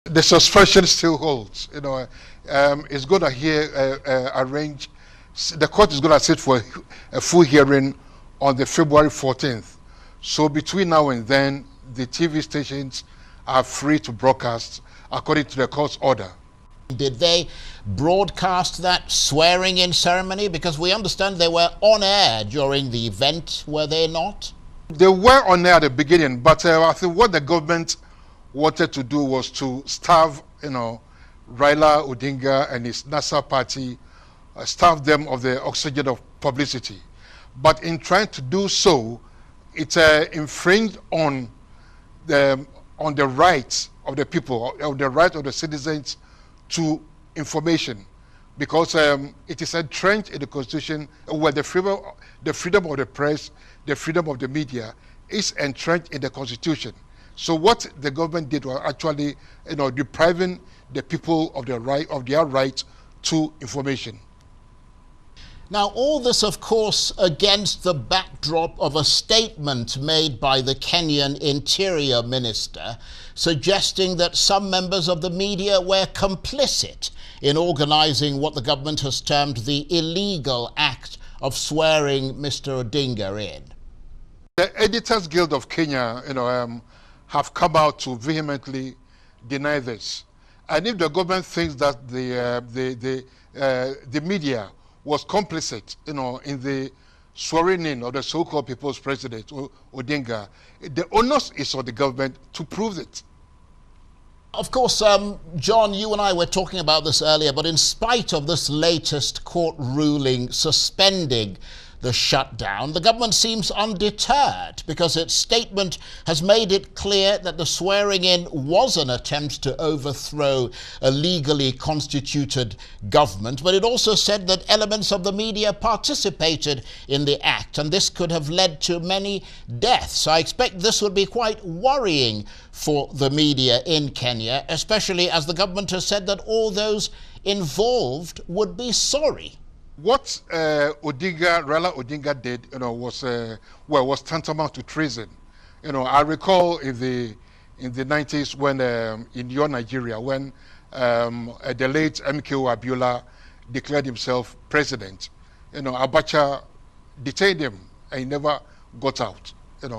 The suspension still holds. It's going to arrange. The court is going to sit for a full hearing on the February 14th. So between now and then, the TV stations are free to broadcast according to the court's order. Did they broadcast that swearing-in ceremony? Because we understand they were on air during the event, were they not? They were on air at the beginning, but I think what the government wanted to do was to starve, Raila Odinga and his NASA party, starve them of the oxygen of publicity. But in trying to do so, it infringed on the rights of the people, of the right of the citizens to information, because it is entrenched in the Constitution where the freedom of the press, the freedom of the media is entrenched in the Constitution. So what the government did was actually, depriving the people of their right to information. Now, all this, of course, against the backdrop of a statement made by the Kenyan Interior Minister suggesting that some members of the media were complicit in organizing what the government has termed the illegal act of swearing Mr. Odinga in. The Editors Guild of Kenya, have come out to vehemently deny this. And if the government thinks that the media was complicit, in the swearing in of the so-called People's President, Odinga, the onus is on the government to prove it. Of course, John, you and I were talking about this earlier, but in spite of this latest court ruling suspending the shutdown, the government seems undeterred because its statement has made it clear that the swearing-in was an attempt to overthrow a legally constituted government, but it also said that elements of the media participated in the act, and this could have led to many deaths. I expect this would be quite worrying for the media in Kenya, especially as the government has said that all those involved would be sorry. What Raila Odinga did, was tantamount to treason. I recall in the 90s when in your Nigeria, when the late MKO Abiola declared himself president, Abacha detained him and he never got out.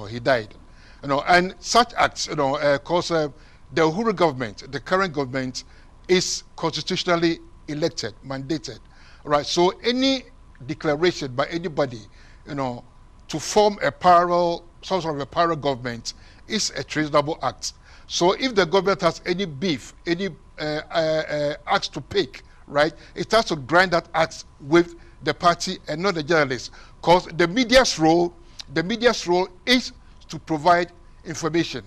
He died. And such acts, cause the Uhuru government, the current government, is constitutionally elected, mandated. Right, so any declaration by anybody, to form some sort of a parallel government is a treasonable act. So if the government has any beef, any acts to pick, right, it has to grind that act with the party and not the journalists. Because the media's role is to provide information,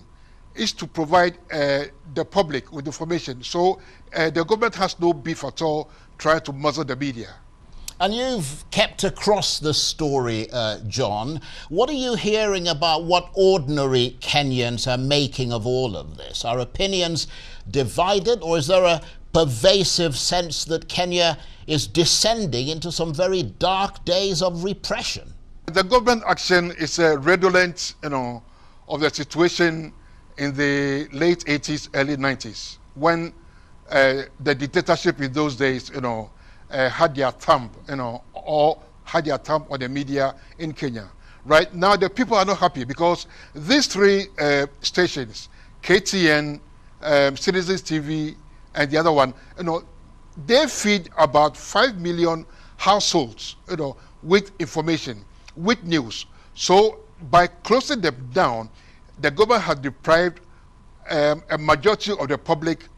is to provide the public with information. So the government has no beef at all trying to muzzle the media. And you've kept across the story, John. What are you hearing about what ordinary Kenyans are making of all of this? Are opinions divided, or is there a pervasive sense that Kenya is descending into some very dark days of repression? The government action is a redolent, of the situation in the late 80s, early 90s, when the dictatorship in those days, had their thumb, or had their thumb on the media in Kenya. Right now, the people are not happy because these three stations, KTN, Citizens TV, and the other one, they feed about 5 million households, with information, with news. So by closing them down, the government has deprived a majority of the public,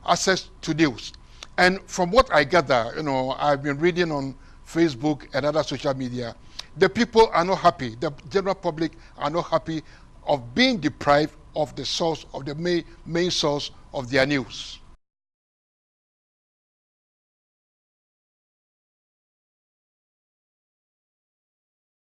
access to news. And from what I gather, I've been reading on Facebook and other social media, the people are not happy. The general public are not happy of being deprived of the source, of the main source of their news.